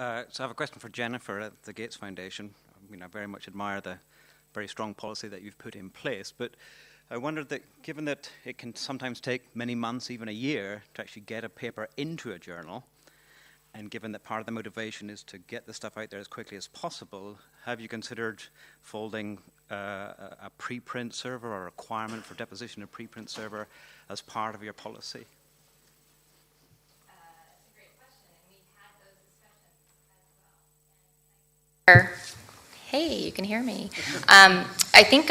So I have a question for Jennifer at the Gates Foundation. I mean, I very much admire the very strong policy that you've put in place, but I wondered that given that it can sometimes take many months, even a year, to actually get a paper into a journal, and given that part of the motivation is to get the stuff out there as quickly as possible, have you considered folding a preprint server or a requirement for deposition of preprint server as part of your policy? It's a great question, and we had those discussions as well. Hey, you can hear me. I think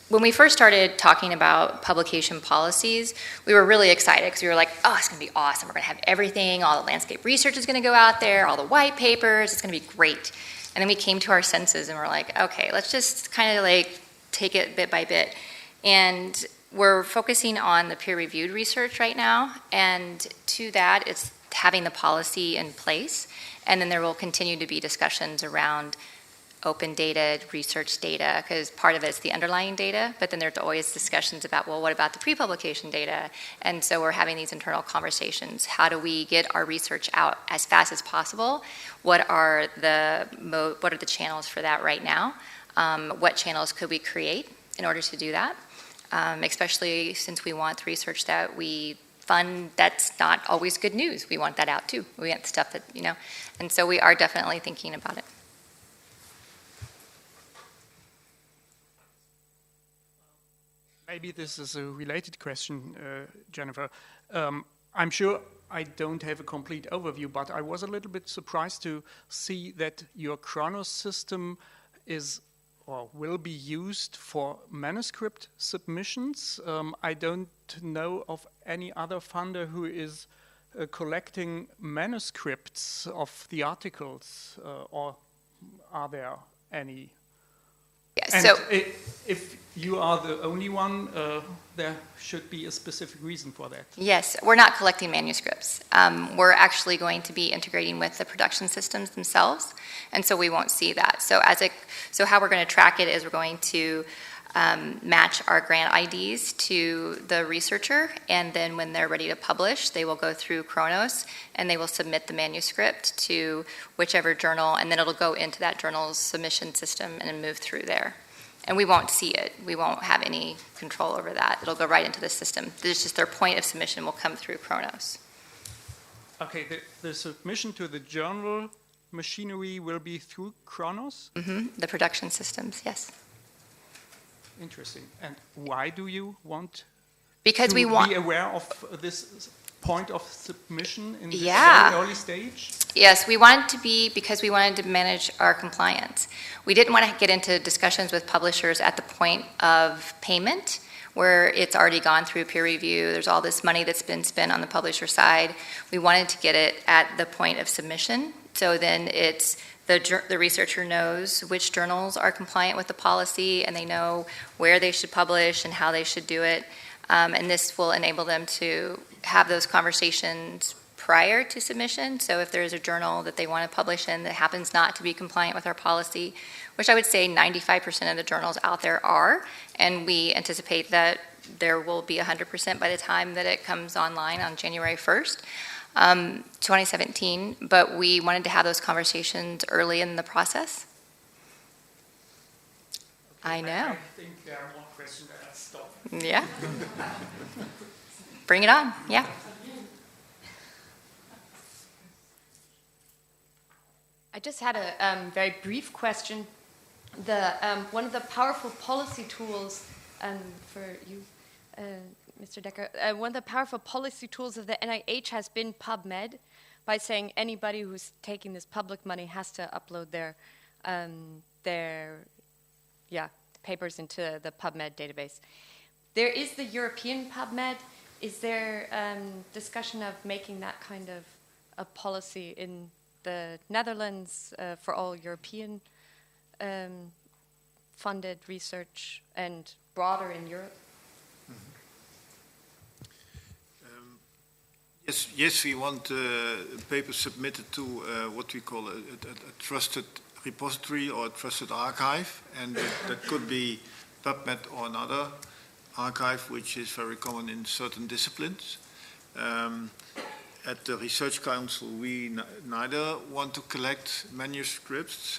when we first started talking about publication policies, we were really excited because we were like, oh, it's going to be awesome. We're going to have everything. All the landscape research is going to go out there, all the white papers. It's going to be great. And then we came to our senses and we're like, okay, let's just kind of like take it bit by bit. And we're focusing on the peer-reviewed research right now. And to that, it's having the policy in place. And then there will continue to be discussions around open data, research data, because part of it is the underlying data, but then there's always discussions about, well, what about the pre-publication data? And so we're having these internal conversations. How do we get our research out as fast as possible? What are the channels for that right now? What channels could we create in order to do that? Especially since we want research that we fund that's not always good news. We want that out too. We want stuff that, and so we are definitely thinking about it. Maybe this is a related question, Jennifer. I'm sure I don't have a complete overview, but I was a little bit surprised to see that your Chronos system is or will be used for manuscript submissions. I don't know of any other funder who is collecting manuscripts of the articles, or are there any? Yeah, and so if you are the only one, there should be a specific reason for that. Yes, we're not collecting manuscripts. We're actually going to be integrating with the production systems themselves, and so we won't see that. So how we're going to track it is we're going to match our grant IDs to the researcher, and then when they're ready to publish, they will go through Chronos, and they will submit the manuscript to whichever journal, and then it'll go into that journal's submission system and move through there. And we won't see it. We won't have any control over that. It'll go right into the system. It's just their point of submission will come through Chronos. Okay, the submission to the journal machinery will be through Chronos? Mm-hmm. The production systems, yes. Interesting. And why do you want because to we want be aware of this point of submission in this Yeah. very early stage? Yes, we wanted to be because we wanted to manage our compliance. We didn't want to get into discussions with publishers at the point of payment where it's already gone through peer review. There's all this money that's been spent on the publisher side. We wanted to get it at the point of submission. So then it's the researcher knows which journals are compliant with the policy, and they know where they should publish and how they should do it. And this will enable them to have those conversations prior to submission. So if there's a journal that they want to publish in that happens not to be compliant with our policy, which I would say 95% of the journals out there are, and we anticipate that there will be 100% by the time that it comes online on January 1st. 2017, but we wanted to have those conversations early in the process. Okay, I know. I think there are more questions that have stopped. Yeah. Bring it on, yeah. I just had a very brief question. One of the powerful policy tools for you, Mr. Decker, one of the powerful policy tools of the NIH has been PubMed, by saying anybody who's taking this public money has to upload their papers into the PubMed database. There is the European PubMed. Is there discussion of making that kind of a policy in the Netherlands for all European funded research and broader in Europe? Yes, we want papers submitted to what we call a trusted repository or a trusted archive, and that could be PubMed or another archive, which is very common in certain disciplines. at the Research Council, we neither want to collect manuscripts,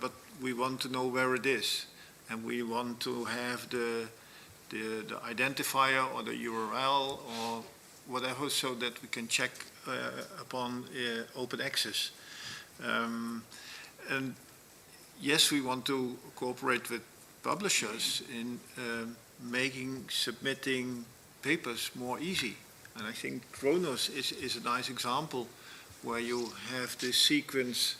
but we want to know where it is, and we want to have the identifier or the URL or whatever, so that we can check upon open access. And yes, we want to cooperate with publishers in submitting papers more easy. And I think Kronos is a nice example where you have this sequence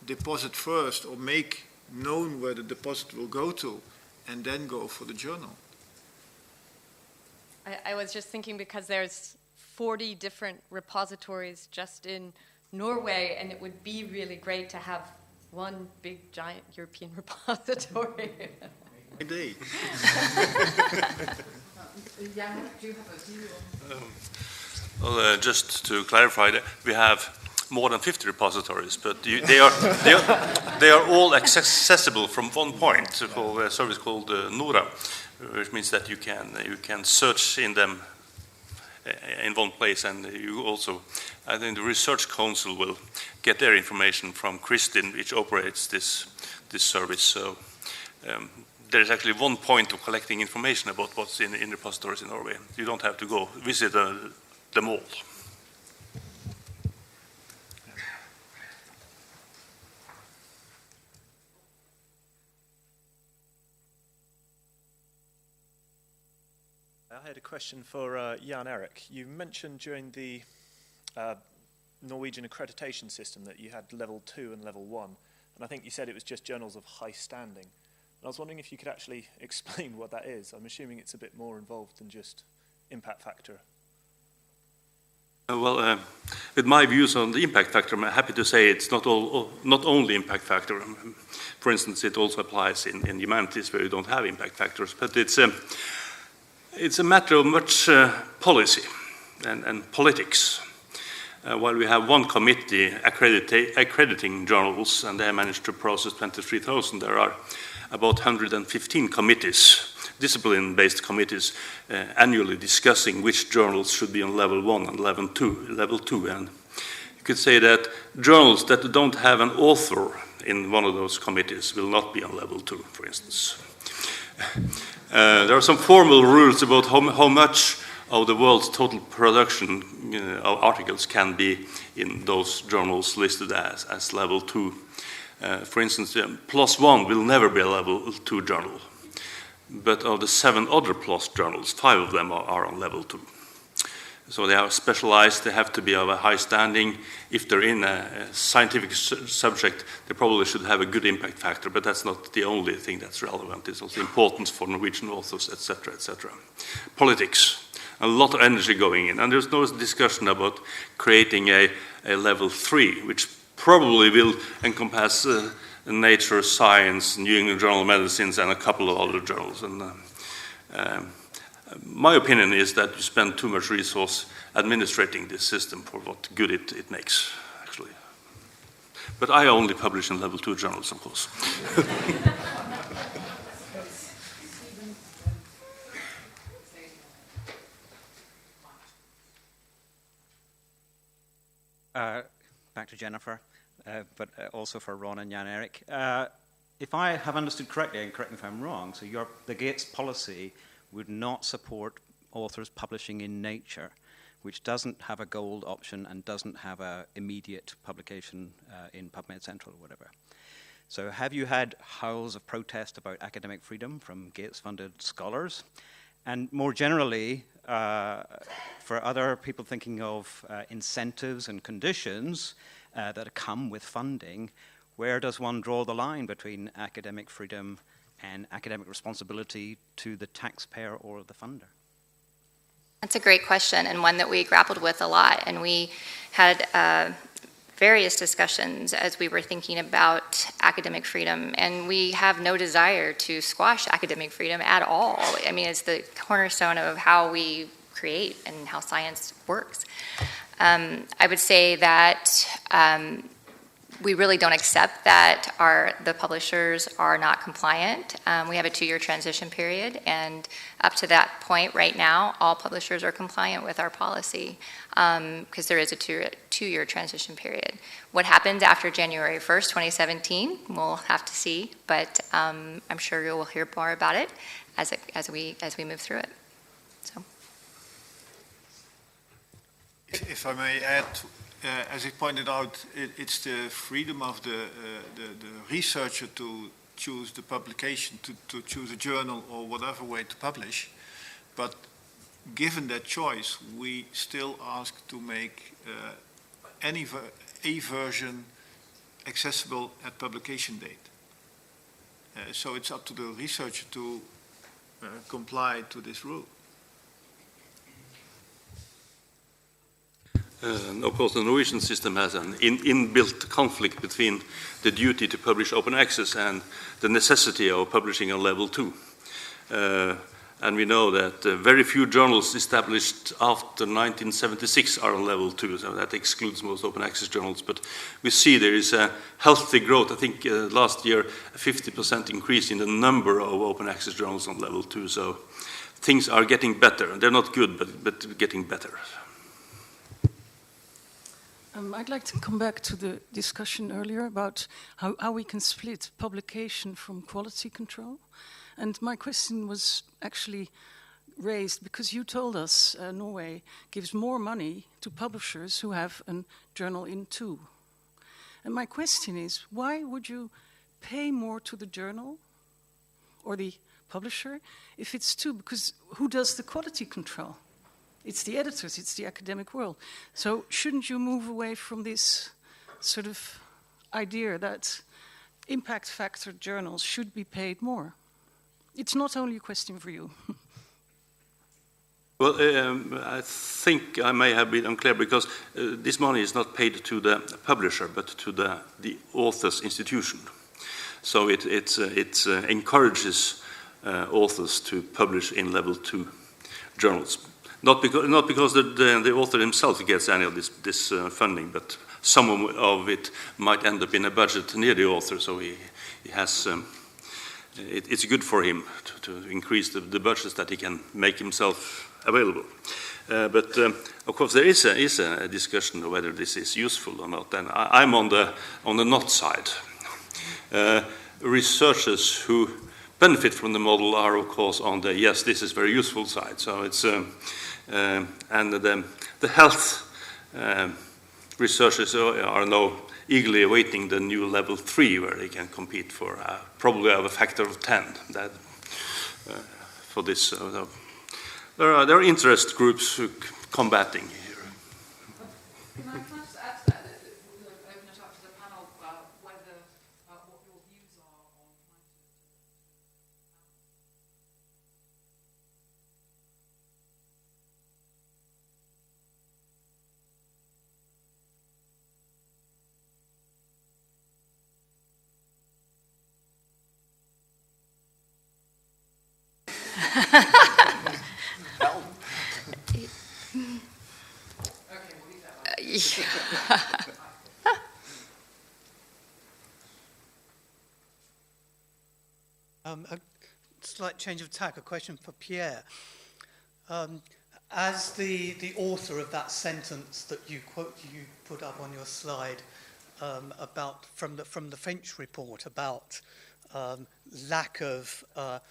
deposit first, or make known where the deposit will go to, and then go for the journal. I was just thinking, because there's 40 different repositories just in Norway, and it would be really great to have one big giant European repository. Indeed. Jan, do you have a view on? Well, just to clarify, that we have more than 50 repositories, but they are all accessible from one point, called a service called Nora, which means that you can search in them in one place, and you also, I think the Research Council will get their information from Kristin, which operates this service. So there is actually one point of collecting information about what's in repositories in Norway. You don't have to go visit them all. I had a question for Jan Erik. You mentioned during the Norwegian accreditation system that you had level 2 and level 1, and I think you said it was just journals of high standing. And I was wondering if you could actually explain what that is. I'm assuming it's a bit more involved than just impact factor. Well, with my views on the impact factor, I'm happy to say it's not only impact factor. For instance, it also applies in humanities where you don't have impact factors, but it's a matter of much policy and politics. While we have one committee accrediting journals, and they managed to process 23,000, there are about 115 committees, discipline-based committees, annually discussing which journals should be on level 1 and level 2. And you could say that journals that don't have an author in one of those committees will not be on level 2, for instance. There are some formal rules about how much of the world's total production of articles can be in those journals listed as level 2. For instance, PLOS ONE will never be a level 2 journal. But of the 7 other PLOS journals, 5 of them are on level 2. So they are specialized, they have to be of a high standing. If they're in a scientific subject, they probably should have a good impact factor, but that's not the only thing that's relevant. It's also important for Norwegian authors, etc., etc. Politics, a lot of energy going in, and there's no discussion about creating a level 3, which probably will encompass Nature, Science, New England Journal of Medicine, and a couple of other journals. And my opinion is that you spend too much resource administrating this system for what good it makes, actually. But I only publish in level 2 journals, of course. Back to Jennifer, but also for Ron and Jan Erik. If I have understood correctly, and correct me if I'm wrong, so the Gates policy would not support authors publishing in Nature, which doesn't have a gold option and doesn't have an immediate publication in PubMed Central or whatever. So have you had howls of protest about academic freedom from Gates-funded scholars? And more generally, for other people thinking of incentives and conditions that come with funding, where does one draw the line between academic freedom and academic responsibility to the taxpayer or the funder? That's a great question, and one that we grappled with a lot. And we had various discussions as we were thinking about academic freedom, and we have no desire to squash academic freedom at all. I mean, it's the cornerstone of how we create and how science works. I would say that we really don't accept that the publishers are not compliant. We have a 2-year transition period, and up to that point right now, all publishers are compliant with our policy because there is a 2-year transition period. What happens after January 1st, 2017, we'll have to see, but I'm sure you will hear more about it as we move through it. So. If I may add, as he pointed out, it's the freedom of the researcher to choose the publication, to choose a journal or whatever way to publish. But given that choice, we still ask to make a version accessible at publication date. So it's up to the researcher to comply to this rule. Of course, the Norwegian system has an inbuilt conflict between the duty to publish open access and the necessity of publishing on level 2. And we know that very few journals established after 1976 are on level 2, so that excludes most open access journals. But we see there is a healthy growth. I think last year a 50% increase in the number of open access journals on level 2. So things are getting better. They're not good, but getting better. I'd like to come back to the discussion earlier about how we can split publication from quality control. And my question was actually raised because you told us Norway gives more money to publishers who have a journal in 2. And my question is, why would you pay more to the journal or the publisher if it's 2? Because who does the quality control? It's the editors, it's the academic world. So shouldn't you move away from this sort of idea that impact factor journals should be paid more? It's not only a question for you. Well, I think I may have been unclear because this money is not paid to the publisher but to the author's institution. So it encourages authors to publish in level 2 journals. Not because the author himself gets any of this funding, but some of it might end up in a budget near the author, so he has. It's good for him to increase the budgets that he can make himself available. But of course, there is a discussion of whether this is useful or not, and I'm on the not side. Researchers who benefit from the model are, of course, on the yes, this is very useful side. So it's and the health researchers are now eagerly awaiting the new level 3, where they can compete for probably a factor of 10. That for this, there are interest groups combating here. Can I just add to that, open it up to the panel, whether what your views are on trying to. A slight change of tack, a question for Pierre. As the author of that sentence that you put up on your slide about from the Finch report about lack of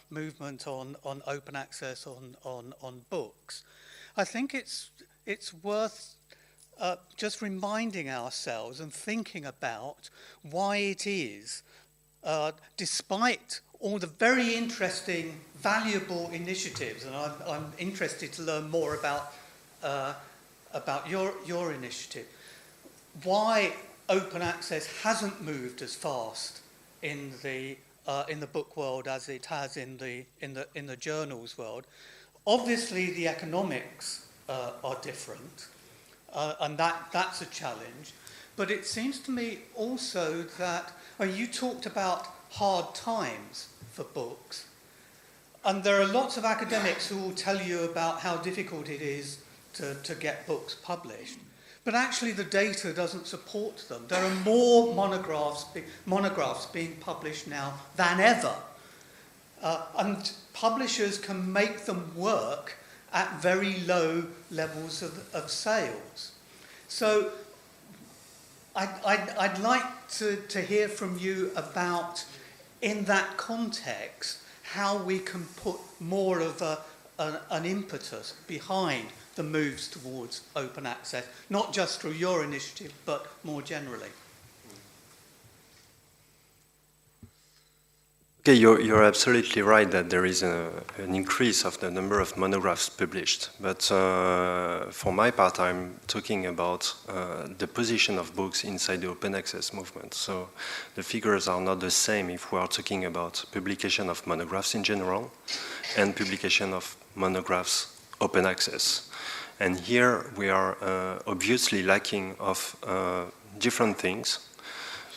movement on open access on books, I think it's worth just reminding ourselves and thinking about why it is, despite all the very interesting, valuable initiatives, and I'm interested to learn more about your initiative, why open access hasn't moved as fast in the book world as it has in the journals world. Obviously, the economics are different, and that's a challenge. But it seems to me also that you talked about hard times for books, and there are lots of academics who will tell you about how difficult it is to get books published. but actually the data doesn't support them. There are more monographs being published now than ever. And publishers can make them work at very low levels of sales. So I'd like to hear from you about, in that context, how we can put more of an impetus behind the moves towards open access, not just through your initiative, but more generally. Okay, you're absolutely right that there is an increase of the number of monographs published. But for my part, I'm talking about the position of books inside the open access movement. So the figures are not the same if we are talking about publication of monographs in general and publication of monographs open access. And here we are obviously lacking of different things.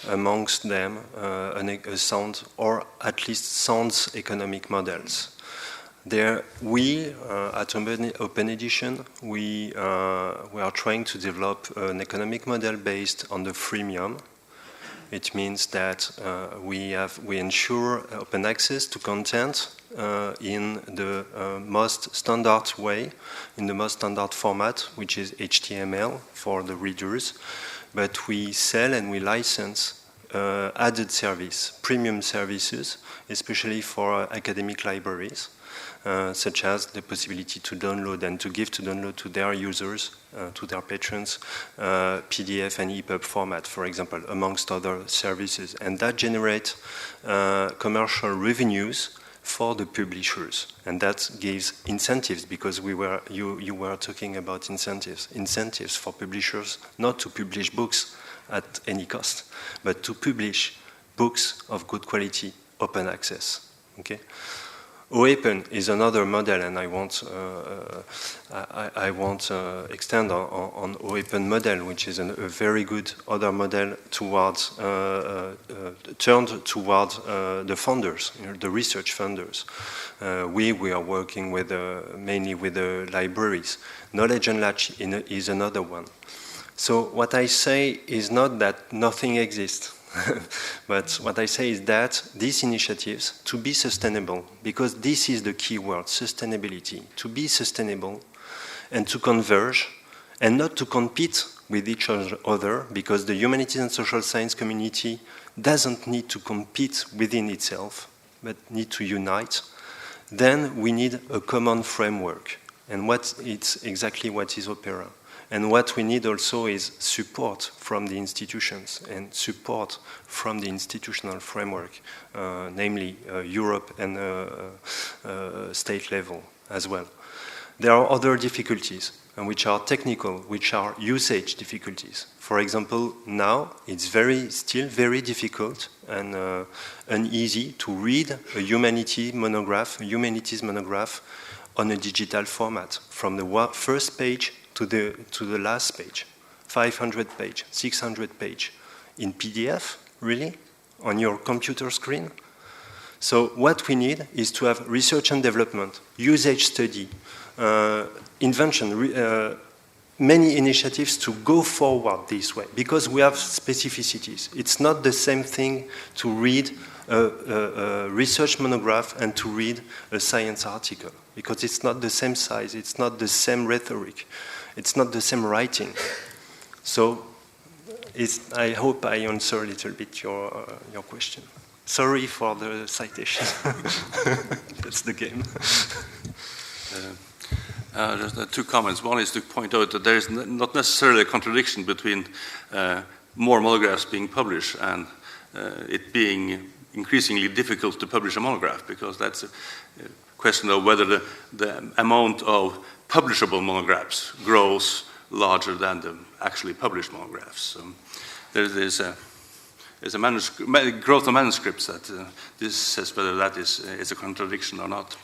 Amongst them, a sound, or at least sound economic models. There, we at OpenEdition, we are trying to develop an economic model based on the freemium. It means that we ensure open access to content in the most standard way, in the most standard format, which is HTML for the readers. But we sell and we license added service, premium services, especially for academic libraries, such as the possibility to download and to give to download to their users, to their patrons, PDF and EPUB format, for example, amongst other services. And that generates commercial revenues for the publishers, and that gives incentives, because you were talking about incentives for publishers not to publish books at any cost, but to publish books of good quality, open access. Okay, OEPEN is another model, and I won't extend on OEPEN model, which is a very good other model towards turned towards the funders, the research funders. We are working with mainly with the libraries. Knowledge Unlatched is another one. So what I say is not that nothing exists. But what I say is that these initiatives, to be sustainable, because this is the key word, sustainability, to be sustainable and to converge and not to compete with each other, because the humanities and social science community doesn't need to compete within itself, but need to unite, then we need a common framework. And it's exactly what is Opera. And what we need also is support from the institutions and support from the institutional framework, namely Europe and state level as well. There are other difficulties, which are technical, which are usage difficulties. For example, now it's still very difficult and uneasy to read a humanities monograph on a digital format, from the first page to the last page, 500 page, 600 page, in PDF, really, on your computer screen. So what we need is to have research and development, usage study, invention, many initiatives to go forward this way, because we have specificities. It's not the same thing to read a research monograph and to read a science article, because it's not the same size, it's not the same rhetoric, it's not the same writing. So I hope I answer a little bit your question. Sorry for the citation. That's the game. Just two comments. One is to point out that there is not necessarily a contradiction between more monographs being published and it being increasingly difficult to publish a monograph, because that's a question of whether the amount of publishable monographs grows larger than the actually published monographs. There's a growth of manuscripts that this says whether that is a contradiction or not.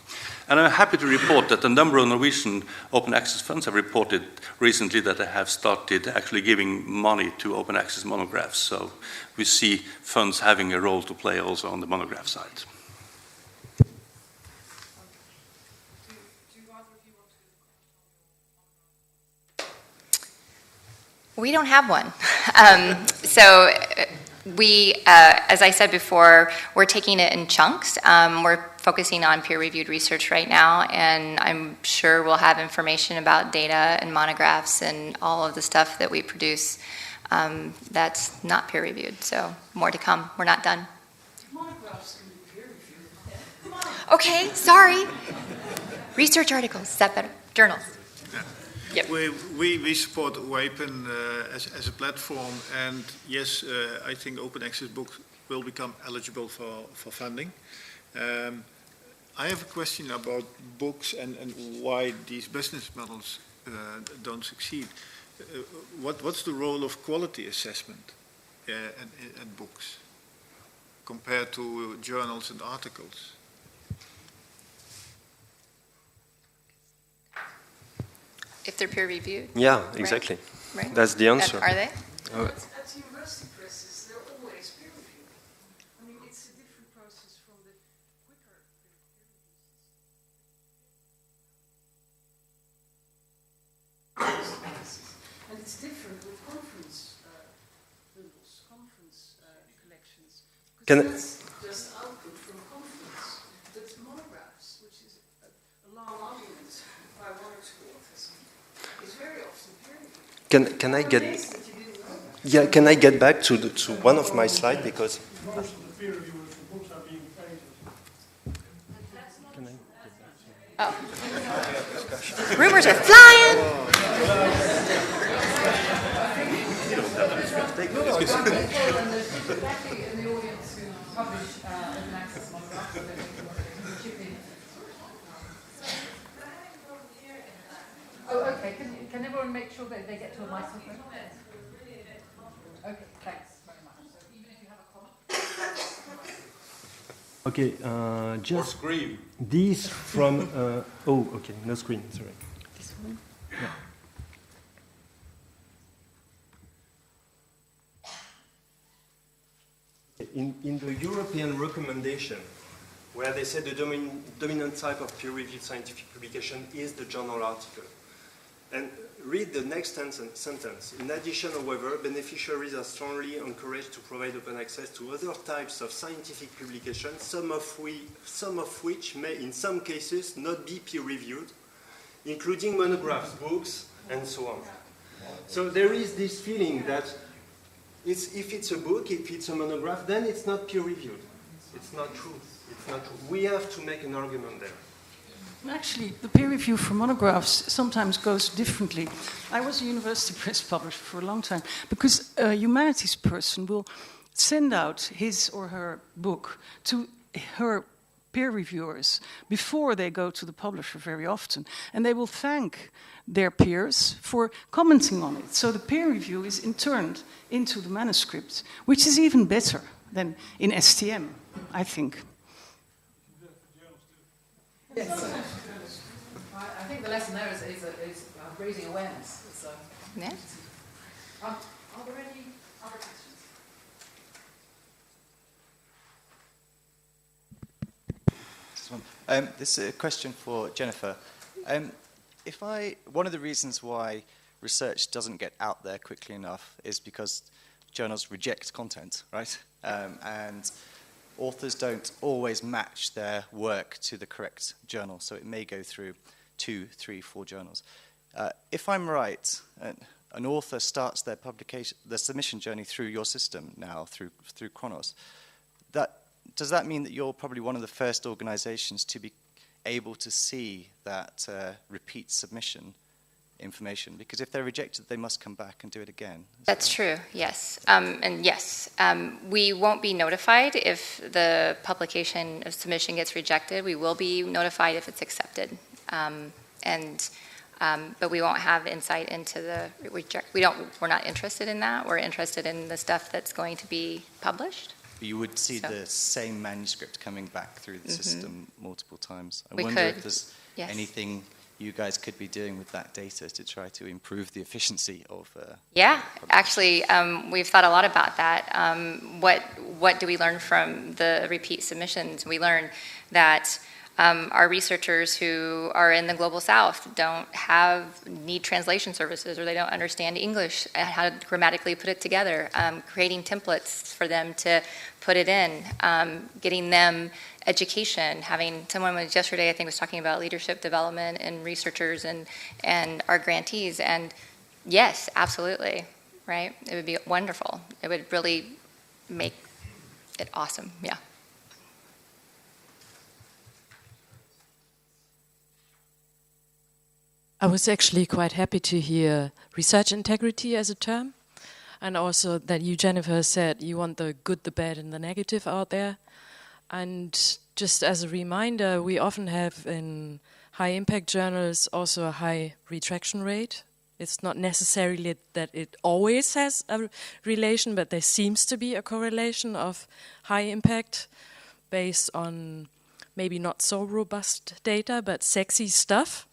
And I'm happy to report that a number of Norwegian open access funds have reported recently that they have started actually giving money to open access monographs. So we see funds having a role to play also on the monograph side. We don't have one. We, as I said before, we're taking it in chunks. We're focusing on peer-reviewed research right now, and I'm sure we'll have information about data and monographs and all of the stuff that we produce that's not peer-reviewed. So more to come. We're not done. Monographs can be peer-reviewed. Okay, sorry. Research articles, is that better? Journals. Yep. We support OPEN as a platform, and yes, I think open access books will become eligible for funding. I have a question about books and why these business models don't succeed. What's the role of quality assessment in books compared to journals and articles? If they're peer-reviewed? Yeah, exactly. Right. That's the answer. Are they? At university presses, they're always peer-reviewed. I mean, it's a different process from the quicker peer reviews. And it's different with conference bundles, conference collections. Because that's just output from conference. But monographs, which is a long argument by one or two authors, is very often peer-reviewed. Can I get? Yeah, can I get back to one of my slides because? Most of the peer reviewers for books are being paid. Oh. Rumors are flying. Oh, okay. Can everyone make sure that they get to a microphone? Okay, thanks very much. So even if you have a comment. Okay, just scream. these from. Oh, okay, no screen. Sorry. This one? Yeah. In the European recommendation, where they said the dominant type of peer-reviewed scientific publication is the journal article. And read the next sentence. In addition, however, beneficiaries are strongly encouraged to provide open access to other types of scientific publications, some of which may, in some cases, not be peer-reviewed, including monographs, books, and so on. So there is this feeling that if it's a book, if it's a monograph, then it's not peer-reviewed. It's not true. It's not true. We have to make an argument there. Actually, the peer review for monographs sometimes goes differently. I was a university press publisher for a long time because a humanities person will send out his or her book to her peer reviewers before they go to the publisher very often. And they will thank their peers for commenting on it. So the peer review is interned into the manuscript, which is even better than in STM, I think. Yes. I think the lesson there is raising awareness. Yeah. Are there any other questions? This is a question for Jennifer. One of the reasons why research doesn't get out there quickly enough is because journals reject content, right? And authors don't always match their work to the correct journal, so it may go through 2, 3, 4 journals. If I'm right, an author starts their submission journey through your system now, through Chronos. Does that mean that you're probably one of the first organizations to be able to see that repeat submission information? Because if they're rejected, they must come back and do it again. That's true, yes. And yes, we won't be notified if the publication of submission gets rejected. We will be notified if it's accepted. But we won't have insight into the we're not interested in that. We're interested in the stuff that's going to be published. You would see the same manuscript coming back through the system multiple times. I We wonder could, if there's yes. anything you guys could be doing with that data to try to improve the efficiency of Yeah, actually, we've thought a lot about that. What do we learn from the repeat submissions? We learn that Our researchers who are in the global south need translation services, or they don't understand English and how to grammatically put it together. Creating templates for them to put it in, getting them education. Having someone was yesterday, I think, was talking about leadership development and researchers and our grantees. And yes, absolutely, right? It would be wonderful. It would really make it awesome. Yeah. I was actually quite happy to hear research integrity as a term, and also that you, Jennifer, said you want the good, the bad, and the negative out there. And just as a reminder, we often have in high-impact journals also a high retraction rate. It's not necessarily that it always has a relation, but there seems to be a correlation of high impact based on maybe not so robust data, but sexy stuff.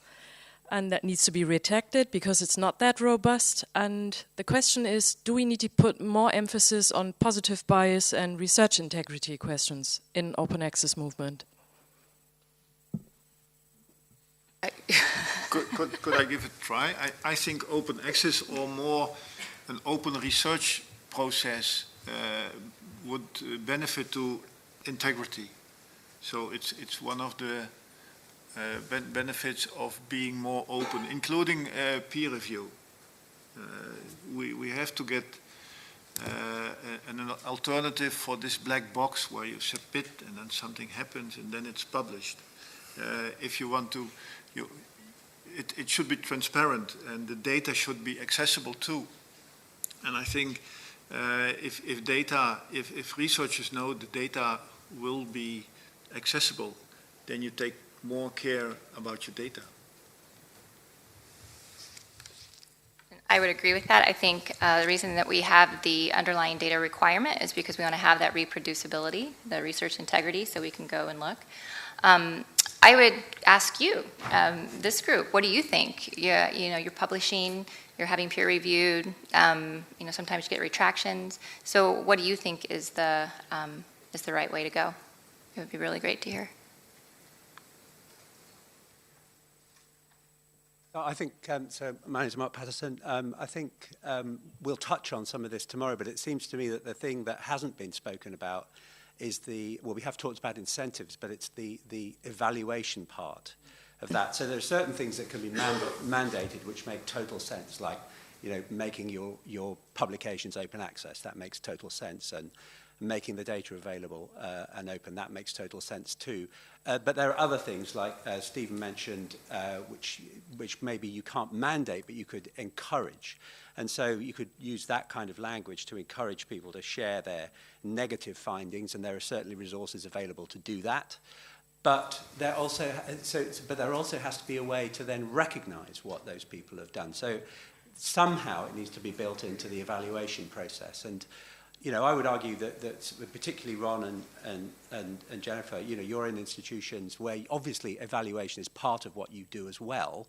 And that needs to be retracted because it's not that robust. And the question is, do we need to put more emphasis on positive bias and research integrity questions in open access movement? Could I give it a try? I think open access, or more an open research process, would benefit to integrity. So it's one of the benefits of being more open, including peer review. We have to get an alternative for this black box where you submit and then something happens and then it's published. If you want to, it should be transparent and the data should be accessible too. And I think if researchers know the data will be accessible, then you take more care about your data. I would agree with that. I think the reason that we have the underlying data requirement is because we want to have that reproducibility, the research integrity, so we can go and look. I would ask you, this group, what do you think? You're publishing, you're having peer reviewed, sometimes you get retractions. So what do you think is the right way to go? It would be really great to hear. I think, so my name is Mark Patterson. I think we'll touch on some of this tomorrow, but it seems to me that the thing that hasn't been spoken about is we have talked about incentives, but it's the evaluation part of that. So there are certain things that can be mandated which make total sense, like making your publications open access. That makes total sense, and making the data available and open, that makes total sense too. But there are other things, like Stephen mentioned, which maybe you can't mandate, but you could encourage. And so you could use that kind of language to encourage people to share their negative findings, and there are certainly resources available to do that. But there also has to be a way to then recognize what those people have done. So somehow it needs to be built into the evaluation process. And I would argue that particularly Ron and Jennifer, you're in institutions where obviously evaluation is part of what you do as well.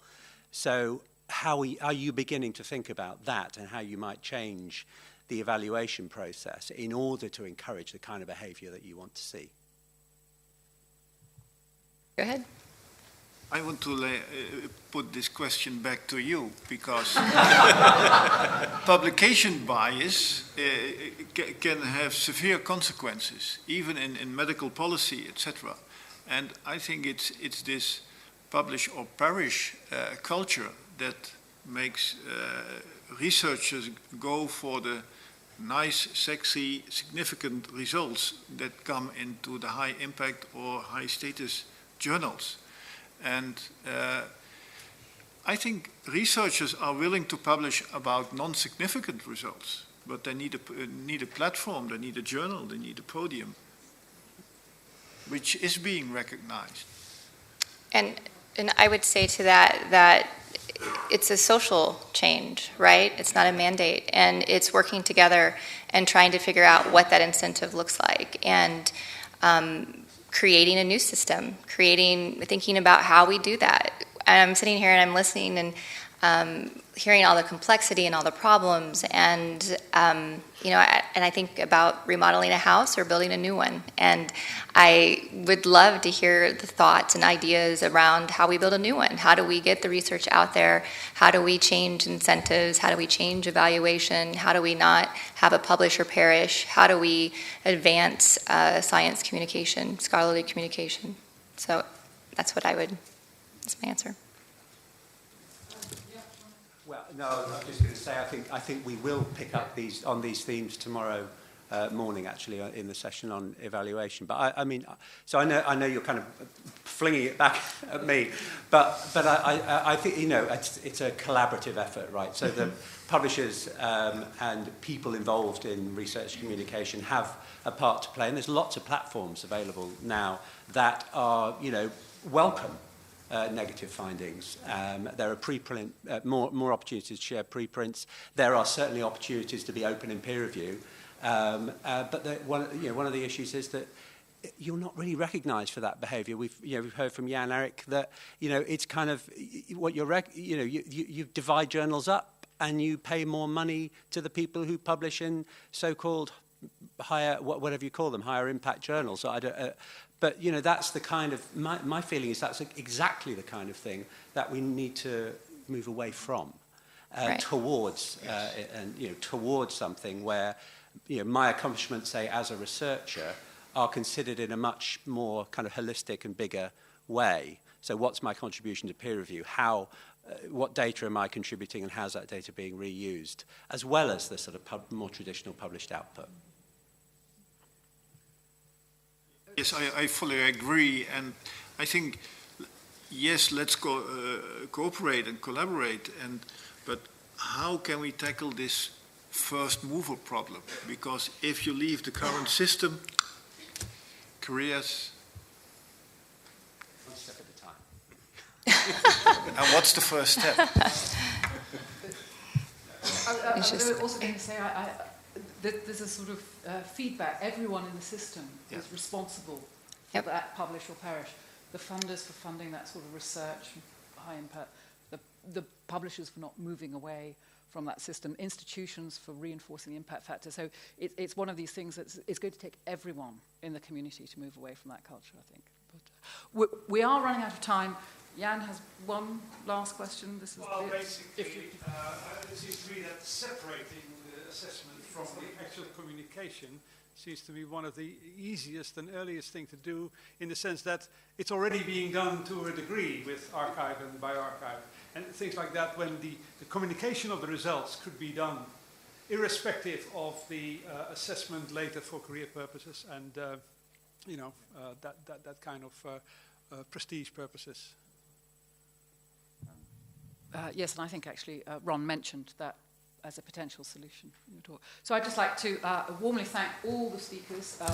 So how are you beginning to think about that and how you might change the evaluation process in order to encourage the kind of behavior that you want to see? Go ahead. I want to put this question back to you, because publication bias can have severe consequences, even in medical policy, etc. And I think it's this publish or perish culture that makes researchers go for the nice, sexy, significant results that come into the high impact or high status journals. And I think researchers are willing to publish about non-significant results, but they need a platform, they need a journal, they need a podium, which is being recognized. And I would say to that it's a social change, right? It's not a mandate, and it's working together and trying to figure out what that incentive looks like, and creating a new system, thinking about how we do that. And I'm sitting here and I'm listening, and hearing all the complexity and all the problems, and you know, and I think about remodeling a house or building a new one, and I would love to hear the thoughts and ideas around how we build a new one. How do we get the research out there? How do we change incentives? How do we change evaluation? How do we not have a publish or perish? How do we advance science communication, scholarly communication? So that's what that's my answer. Well, no, I was just going to say, I think we will pick up on these themes tomorrow morning, actually, in the session on evaluation. But I mean, so I know you're kind of flinging it back at me, but I think, you know, it's a collaborative effort, right? So the publishers and people involved in research communication have a part to play, and there's lots of platforms available now that are, you know, welcome negative findings. There are preprint, more opportunities to share preprints. There are certainly opportunities to be open in peer review. But one of the issues is that you're not really recognised for that behaviour. We've heard from Jan Erik that, you know, it's kind of what you divide journals up and you pay more money to the people who publish in so-called higher, whatever you call them, higher impact journals. So but, you know, that's the kind of, my feeling is that's exactly the kind of thing that we need to move away from towards, and, you know, towards something where, you know, my accomplishments, say, as a researcher, are considered in a much more kind of holistic and bigger way. So what's my contribution to peer review? What data am I contributing and how's that data being reused? As well as the sort of more traditional published output. Yes, I fully agree, and I think, yes, let's cooperate and collaborate, but how can we tackle this first mover problem? Because if you leave the current system, careers... One step at a time. And what's the first step? I was also going to say, there's a sort of feedback. Everyone in the system is responsible for that publish or perish. The funders for funding that sort of research, high impact, the publishers for not moving away from that system, institutions for reinforcing the impact factor. So it's one of these things that it's going to take everyone in the community to move away from that culture, I think. But we are running out of time. Jan has one last question. This is basically, it seems to me that separating the assessment from the actual communication seems to be one of the easiest and earliest thing to do, in the sense that it's already being done to a degree with archive and by archive and things like that, when the communication of the results could be done irrespective of the assessment later for career purposes and you know, that kind of prestige purposes. Yes, and I think actually Ron mentioned that as a potential solution in your talk. So I'd just like to warmly thank all the speakers for